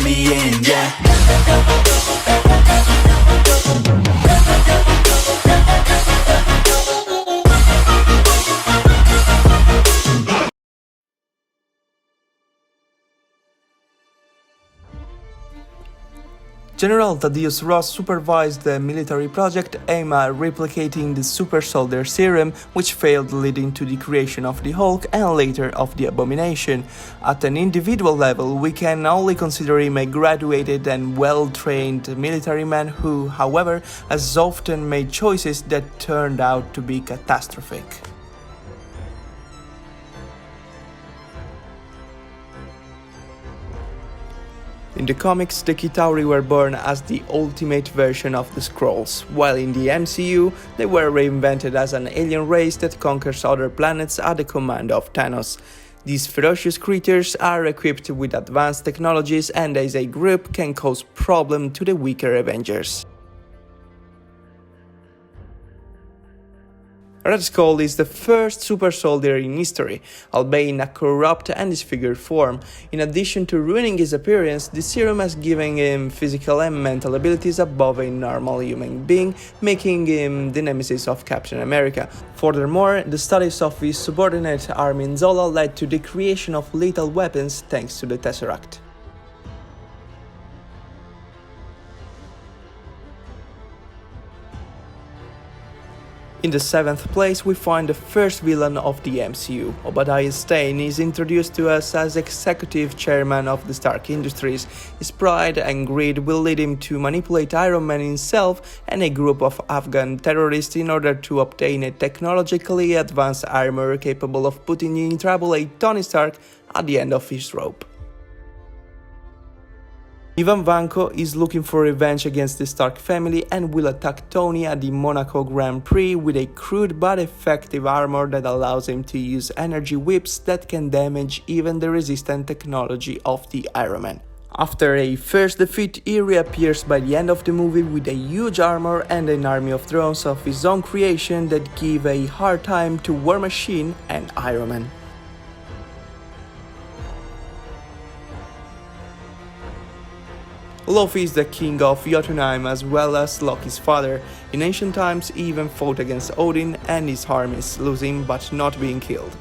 let me in, yeah. General Thaddeus Ross supervised the military project aimed at replicating the super soldier serum, which failed, leading to the creation of the Hulk and later of the Abomination. At an individual level, we can only consider him a graduated and well-trained military man who, however, has often made choices that turned out to be catastrophic. In the comics, the Chitauri were born as the ultimate version of the Skrulls, while in the MCU, they were reinvented as an alien race that conquers other planets at the command of Thanos. These ferocious creatures are equipped with advanced technologies and as a group can cause problems to the weaker Avengers. Red Skull is the first super soldier in history, albeit in a corrupt and disfigured form. In addition to ruining his appearance, the serum has given him physical and mental abilities above a normal human being, making him the nemesis of Captain America. Furthermore, the studies of his subordinate Armin Zola led to the creation of lethal weapons thanks to the Tesseract. In the 7th place, we find the first villain of the MCU. Obadiah Stane is introduced to us as executive chairman of the Stark Industries. His pride and greed will lead him to manipulate Iron Man himself and a group of Afghan terrorists in order to obtain a technologically advanced armor capable of putting in trouble a Tony Stark at the end of his rope. Ivan Vanko is looking for revenge against the Stark family and will attack Tony at the Monaco Grand Prix with a crude but effective armor that allows him to use energy whips that can damage even the resistant technology of the Iron Man. After a first defeat, he reappears by the end of the movie with a huge armor and an army of drones of his own creation that give a hard time to War Machine and Iron Man. Luffy is the king of Jotunheim as well as Loki's father. In ancient times, he even fought against Odin and his armies, losing but not being killed.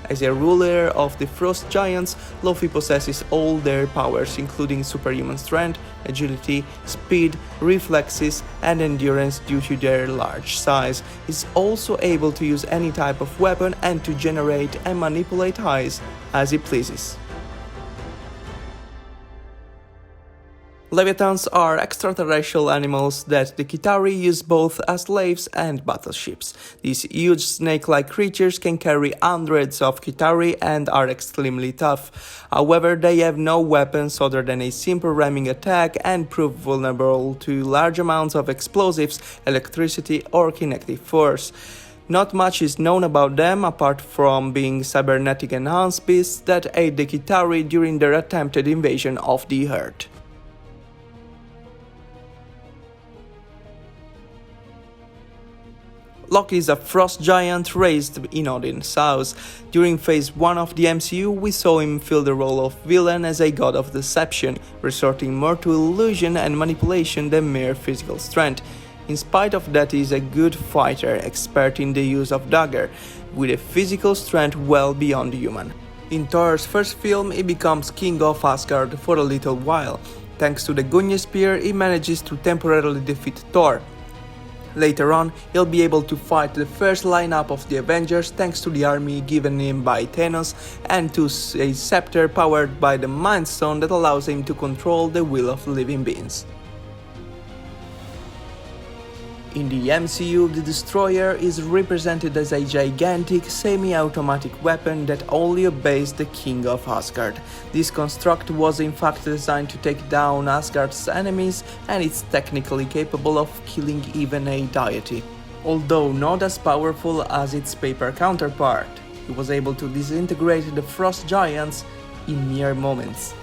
As a ruler of the Frost Giants, Luffy possesses all their powers, including superhuman strength, agility, speed, reflexes, and endurance due to their large size. He's also able to use any type of weapon and to generate and manipulate ice as he pleases. Leviathans are extraterrestrial animals that the Chitauri use both as slaves and battleships. These huge snake-like creatures can carry hundreds of Chitauri and are extremely tough. However, they have no weapons other than a simple ramming attack and prove vulnerable to large amounts of explosives, electricity, or kinetic force. Not much is known about them apart from being cybernetic enhanced beasts that aid the Chitauri during their attempted invasion of the Earth. Loki is a frost giant raised in Odin's house. During phase 1 of the MCU, we saw him fill the role of villain as a god of deception, resorting more to illusion and manipulation than mere physical strength. In spite of that, he is a good fighter, expert in the use of dagger, with a physical strength well beyond human. In Thor's first film, he becomes king of Asgard for a little while. Thanks to the Gungnir Spear, he manages to temporarily defeat Thor. Later on, he'll be able to fight the first lineup of the Avengers thanks to the army given him by Thanos and to a scepter powered by the Mind Stone that allows him to control the will of living beings. In the MCU, the Destroyer is represented as a gigantic, semi-automatic weapon that only obeys the King of Asgard. This construct was in fact designed to take down Asgard's enemies, and it's technically capable of killing even a deity. Although not as powerful as its paper counterpart, it was able to disintegrate the Frost Giants in mere moments.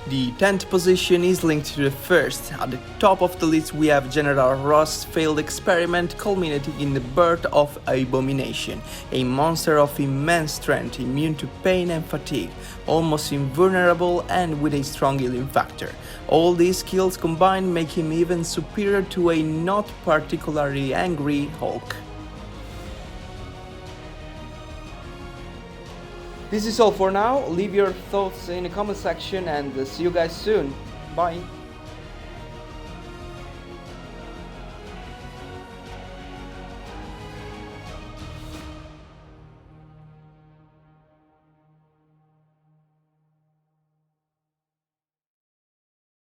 The 10th position is linked to the first. At the top of the list we have General Ross' failed experiment culminating in the birth of Abomination, a monster of immense strength, immune to pain and fatigue, almost invulnerable and with a strong healing factor. All these skills combined make him even superior to a not particularly angry Hulk. This is all for now. Leave your thoughts in the comment section and see you guys soon. Bye.